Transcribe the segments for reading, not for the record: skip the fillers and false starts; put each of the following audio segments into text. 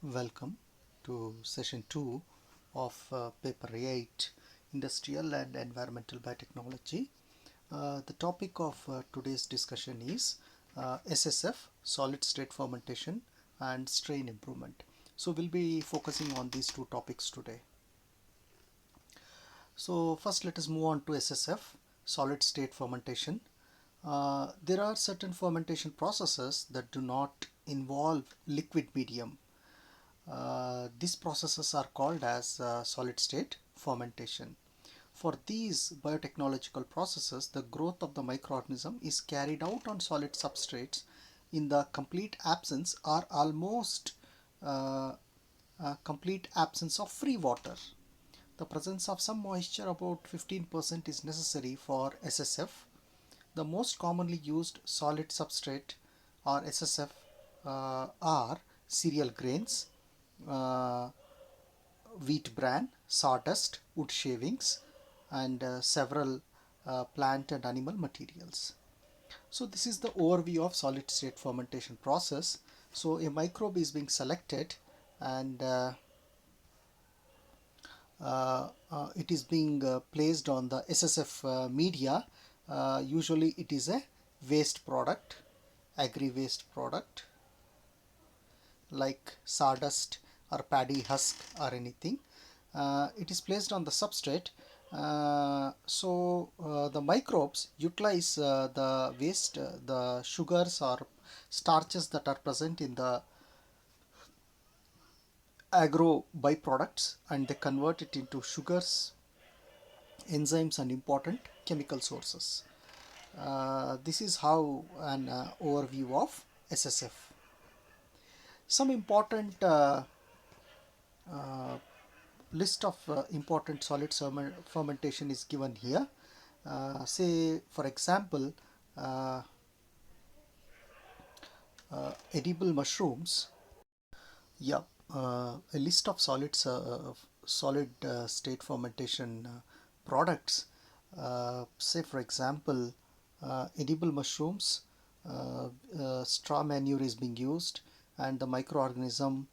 Welcome to session 2 of paper 8, Industrial and Environmental Biotechnology. The topic of today's discussion is SSF, solid state fermentation and strain improvement. So we'll be focusing on these two topics today. So first let us move on to SSF, solid state fermentation. There are certain fermentation processes that do not involve liquid medium. These processes are called as solid state fermentation. For these biotechnological processes, the growth of the microorganism is carried out on solid substrates in the complete absence or almost uh, complete absence of free water. The presence of some moisture, about 15%, is necessary for SSF. The most commonly used solid substrate or SSF are cereal grains, uh, wheat bran, sawdust, wood shavings, and several plant and animal materials. So this is the overview of solid state fermentation process. So a microbe is being selected and it is being placed on the SSF media. Usually it is a waste product, agri waste product like sawdust or paddy husk or anything. It is placed on the substrate. The microbes utilize the waste, the sugars or starches that are present in the agro byproducts, and they convert it into sugars, enzymes, and important chemical sources. This is how an overview of SSF. Some important uh, list of important solid fermentation is given here. Say for example, uh, edible mushrooms. Yeah, a list of solid state fermentation products. Say for example, edible mushrooms, straw manure is being used, and the microorganism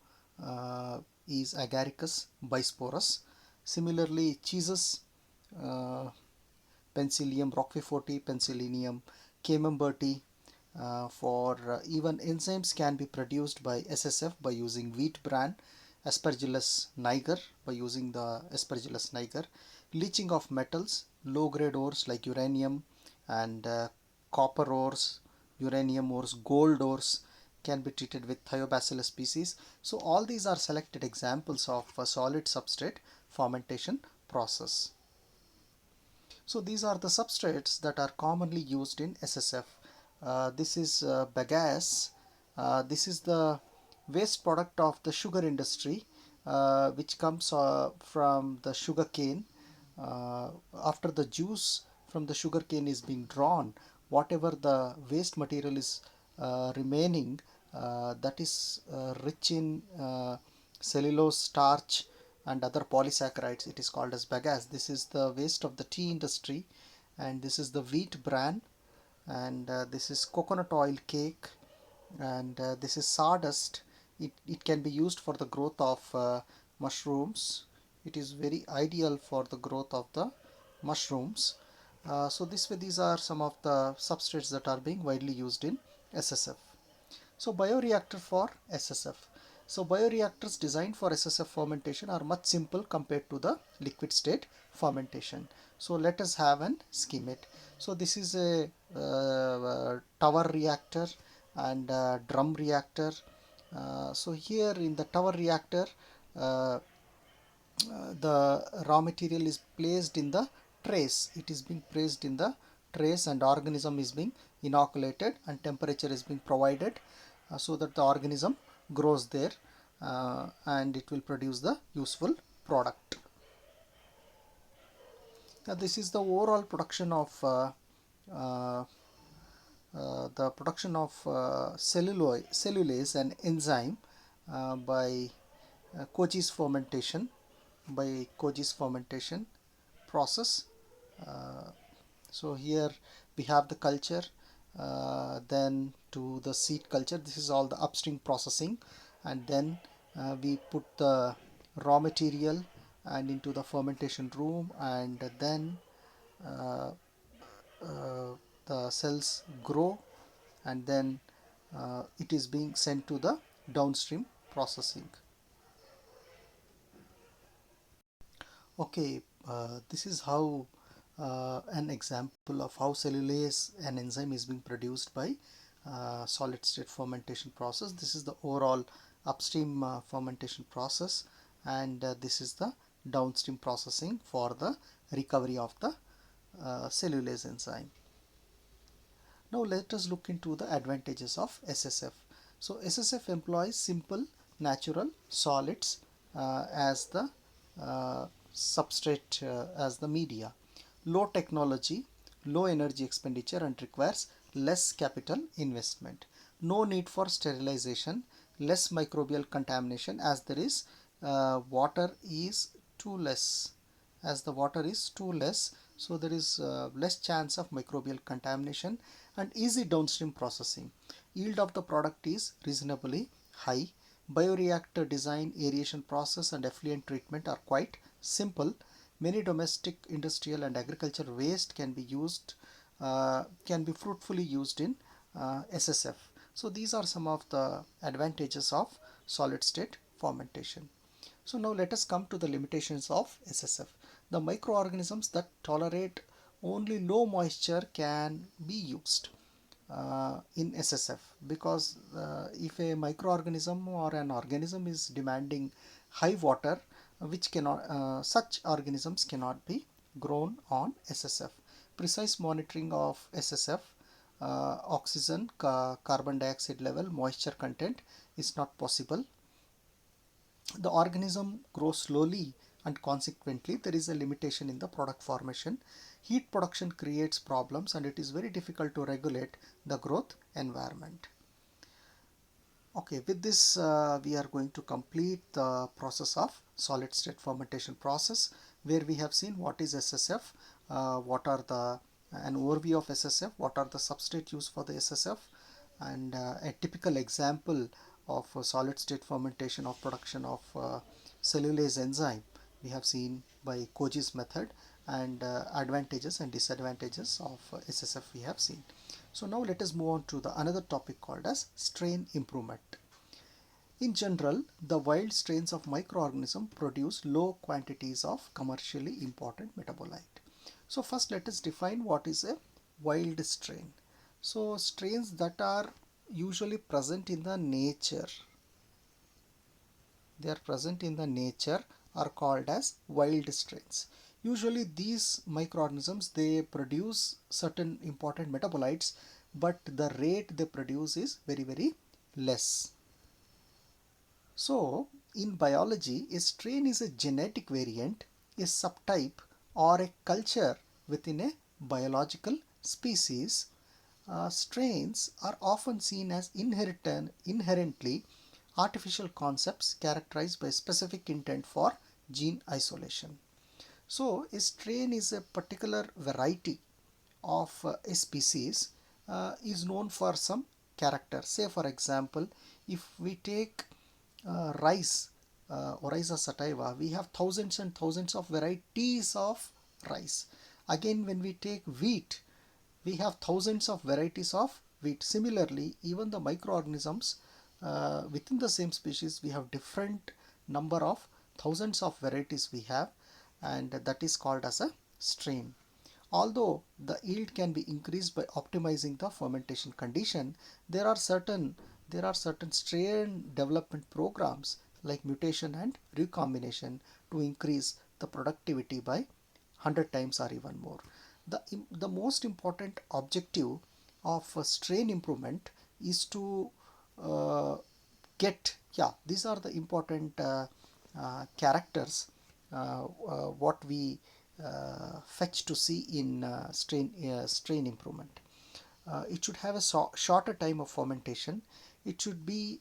is Agaricus bisporus. Similarly, cheeses, uh, Penicillium roqueforti, Penicillium camemberti. For even enzymes can be produced by SSF by using wheat bran, Aspergillus niger by using the Aspergillus niger, leaching of metals, low grade ores like uranium and copper ores, uranium ores, gold ores can be treated with Thiobacillus species. So all these are selected examples of a solid substrate fermentation process. So these are the substrates that are commonly used in SSF. This is bagasse. This is the waste product of the sugar industry, which comes from the sugar cane. After the juice from the sugar cane is being drawn, whatever the waste material is remaining, that is rich in cellulose, starch, and other polysaccharides. It is called as bagasse. This is the waste of the tea industry, and this is the wheat bran, and this is coconut oil cake, and this is sawdust. It can be used for the growth of mushrooms. It is very ideal for the growth of the mushrooms. So this way, these are some of the substrates that are being widely used in SSF. So bioreactor for SSF. So bioreactors designed for SSF fermentation are much simple compared to the liquid state fermentation. So let us have an schemate. So this is a tower reactor and drum reactor. So here in the tower reactor, the raw material is placed in the trace. It is being placed in the trace, and organism is being inoculated, and temperature is being provided so that the organism grows there, and it will produce the useful product. Now this is the overall production of uh, cellulase and enzyme by Kochi's fermentation process. Uh, so here we have the culture, then to the seed culture. This is all the upstream processing, and then We put the raw material and into the fermentation room, and then uh, uh, the cells grow, and then it is being sent to the downstream processing. Okay, this is how an example of how cellulase, an enzyme, is being produced by solid state fermentation process. This is the overall upstream fermentation process, and this is the downstream processing for the recovery of the cellulase enzyme. Now let us look into the advantages of SSF. So SSF employs simple natural solids as the substrate, as the media. Low technology, low energy expenditure, and requires less capital investment. No need for sterilization, less microbial contamination, as there is water is too less, as the water is too less, so there is less chance of microbial contamination, and easy downstream processing. Yield of the product is reasonably high. Bioreactor design, aeration process, and effluent treatment are quite simple. Many domestic, industrial, and agricultural waste can be fruitfully used in SSF. So these are some of the advantages of solid state fermentation. So now let us come to the limitations of SSF. The microorganisms that tolerate only low moisture can be used in SSF, because if a microorganism or an organism is demanding high water, which cannot such organisms cannot be grown on SSF. Precise monitoring of SSF, oxygen, carbon dioxide level, moisture content is not possible. The organism grows slowly, and consequently there is a limitation in the product formation. Heat production creates problems, and it is very difficult to regulate the growth environment. Okay, with this we are going to complete the process of solid state fermentation process, where we have seen what is SSF, what are the an overview of SSF, what are the substrate used for the SSF, and a typical example of solid state fermentation of production of cellulase enzyme we have seen by Koji's method, and advantages and disadvantages of SSF we have seen. So now let us move on to the another topic called as strain improvement. In general, the wild strains of microorganisms produce low quantities of commercially important metabolite. So first let us define what is a wild strain. So strains that are usually present in the nature, they are present in the nature, are called as wild strains. Usually these microorganisms, they produce certain important metabolites, but the rate they produce is very less. So in biology, a strain is a genetic variant, a subtype, or a culture within a biological species. Strains are often seen as inherently artificial concepts characterized by specific intent for gene isolation. So a strain is a particular variety of a species, is known for some character. Say for example, if we take rice, Oryza sativa, we have thousands and thousands of varieties of rice. Again, when we take wheat, we have thousands of varieties of wheat. Similarly, even the microorganisms within the same species, we have different number of thousands of varieties we have, and that is called as a strain. Although the yield can be increased by optimizing the fermentation condition, there are certain strain development programs like mutation and recombination to increase the productivity by 100 times or even more. The most important objective of strain improvement is to uh, get, yeah, these are the important characters what we fetch to see in strain improvement. It should have a shorter time of fermentation. It should be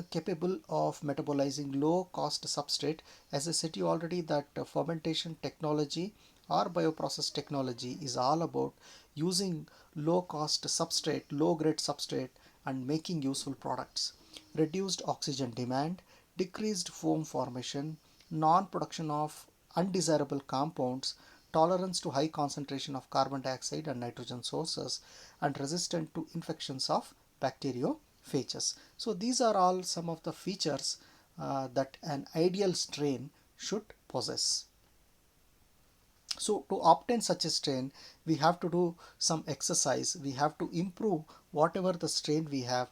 capable of metabolizing low cost substrate. As I said you already, that fermentation technology or bioprocess technology is all about using low cost substrate, low grade substrate, and making useful products. Reduced oxygen demand, decreased foam formation, non-production of undesirable compounds, tolerance to high concentration of carbon dioxide and nitrogen sources, and resistant to infections of bacteriophages. So these are all some of the features that an ideal strain should possess. So to obtain such a strain, we have to do some exercise. We have to improve whatever the strain we have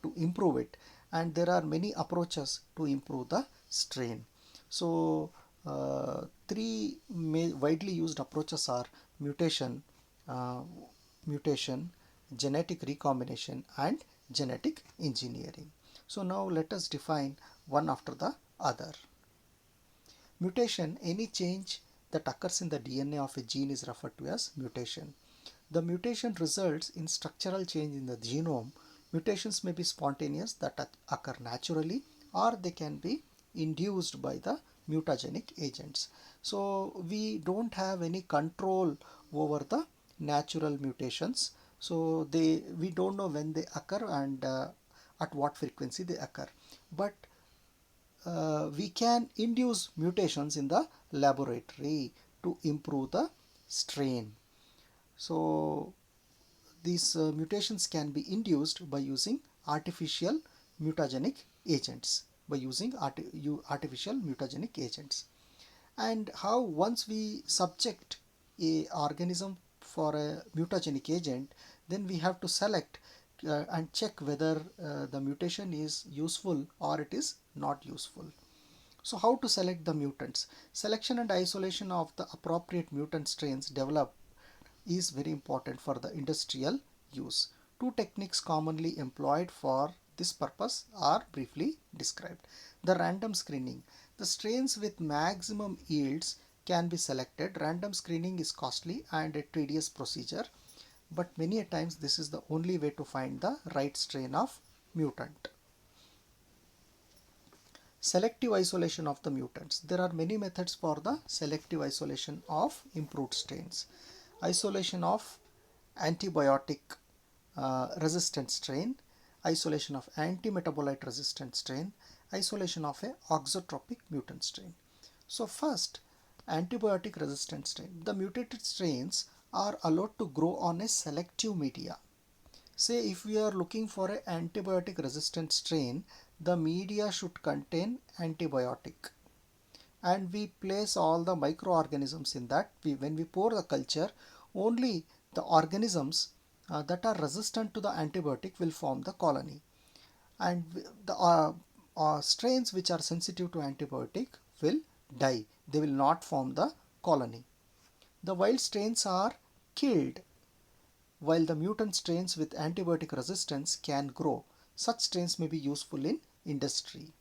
to improve it. And there are many approaches to improve the strain. So three widely used approaches are mutation, uh, mutation, genetic recombination, and genetic engineering. So now let us define one after the other. Mutation, any change that occurs in the DNA of a gene is referred to as mutation. The mutation results in structural change in the genome. Mutations may be spontaneous, that occur naturally, or they can be induced by the mutagenic agents. So we don't have any control over the natural mutations. So we don't know when they occur and at what frequency they occur. But we can induce mutations in the laboratory to improve the strain. So these mutations can be induced by using artificial mutagenic agents, artificial mutagenic agents. And how, once we subject a organism for a mutagenic agent, then we have to select and check whether the mutation is useful or it is not useful. So how to select the mutants? Selection and isolation of the appropriate mutant strains developed is very important for the industrial use. Two techniques commonly employed for this purpose are briefly described. The random screening. The strains with maximum yields can be selected. Random screening is costly and a tedious procedure, but many a times this is the only way to find the right strain of mutant. Selective isolation of the mutants. There are many methods for the selective isolation of improved strains. Isolation of antibiotic resistant strain, isolation of antimetabolite resistant strain, isolation of a auxotropic mutant strain. So first, antibiotic resistant strain. The mutated strains are allowed to grow on a selective media. Say if we are looking for an antibiotic resistant strain, the media should contain antibiotic, and we place all the microorganisms in that. When we pour the culture, only the organisms that are resistant to the antibiotic will form the colony, and the strains which are sensitive to antibiotic will die. They will not form the colony. The wild strains are killed while the mutant strains with antibiotic resistance can grow. Such strains may be useful in industry.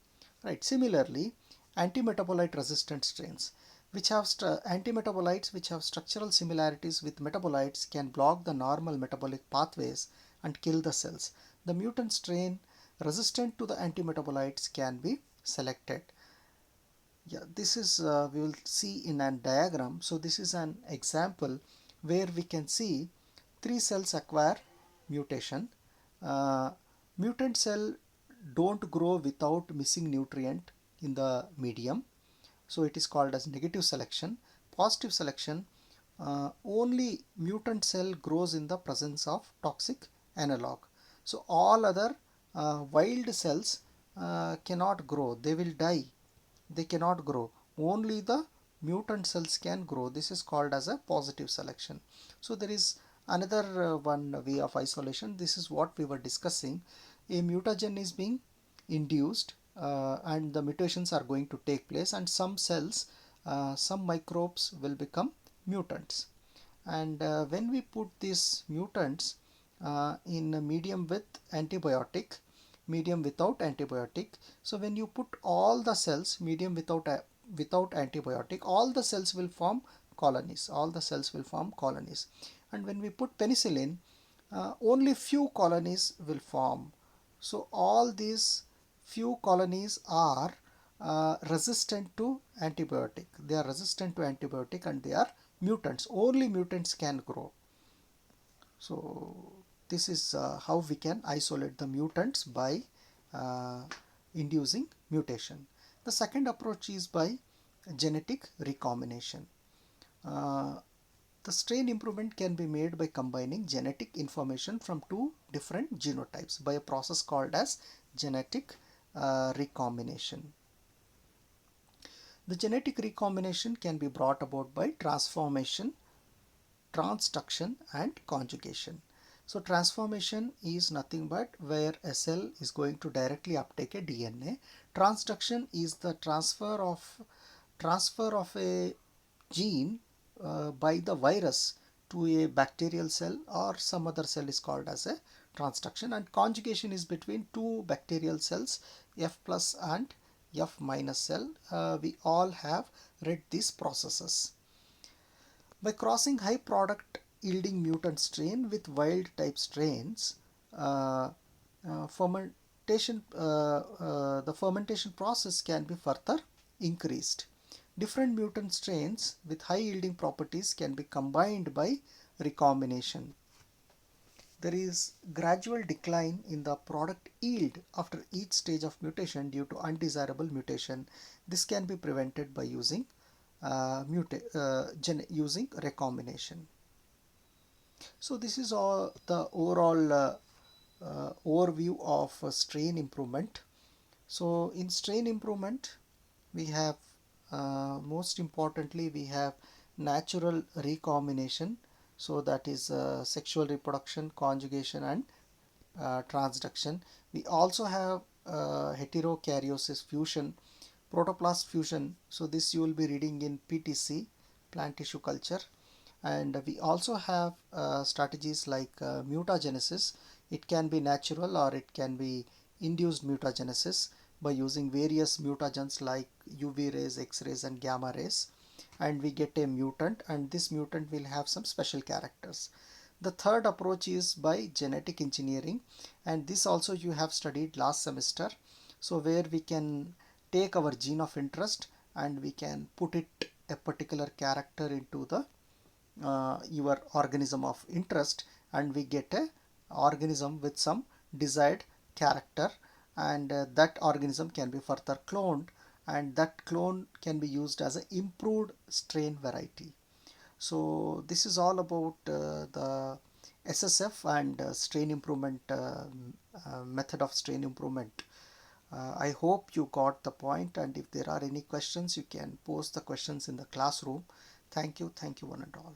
Right. Similarly, antimetabolite resistant strains which have antimetabolites which have structural similarities with metabolites can block the normal metabolic pathways and kill the cells. The mutant strain resistant to the antimetabolites can be selected. Yeah, this is we will see in a diagram. So this is an example where we can see three cells acquire mutation. Uh, Mutant cell don't grow without missing nutrient in the medium. So it is called as negative selection. Positive selection, only mutant cell grows in the presence of toxic analog. So all other wild cells cannot grow, they will die, they cannot grow. Only the mutant cells can grow. This is called as a positive selection. So there is another one way of isolation. This is what we were discussing. A mutagen is being induced and the mutations are going to take place, and some cells, some microbes will become mutants. And when we put these mutants in a medium with antibiotic, medium without antibiotic, so when you put all the cells medium without antibiotic, all the cells will form colonies, all the cells will form colonies. And when we put penicillin, only few colonies will form. So all these few colonies are resistant to antibiotic, they are resistant to antibiotic and they are mutants. Only mutants can grow. So this is how we can isolate the mutants by uh, inducing mutation. The second approach is by genetic recombination. Uh, the strain improvement can be made by combining genetic information from two different genotypes by a process called as genetic recombination. The genetic recombination can be brought about by transformation, transduction and conjugation. So transformation is nothing but where a cell is going to directly uptake a DNA. Transduction is the transfer of a gene by the virus to a bacterial cell or some other cell is called as a transduction, and conjugation is between two bacterial cells, F plus and F minus cell. We all have read these processes. By crossing high product yielding mutant strain with wild type strains, uh, the fermentation process can be further increased. Different mutant strains with high yielding properties can be combined by recombination. There is gradual decline in the product yield after each stage of mutation due to undesirable mutation. This can be prevented by using using recombination. So this is all the overall overview of strain improvement. So in strain improvement, we have most importantly we have natural recombination. So that is sexual reproduction, conjugation and transduction. We also have heterokaryosis fusion, protoplast fusion. So this you will be reading in PTC, plant tissue culture. And we also have strategies like mutagenesis. It can be natural or it can be induced mutagenesis by using various mutagens like UV rays, X-rays and gamma rays, and we get a mutant, and this mutant will have some special characters. The third approach is by genetic engineering, and this also you have studied last semester. So where we can take our gene of interest and we can put it a particular character into the your organism of interest, and we get a organism with some desired character, and that organism can be further cloned, and that clone can be used as an improved strain variety. So this is all about the SSF and strain improvement method of strain improvement. I hope you got the point, and if there are any questions you can post the questions in the classroom. Thank you one and all.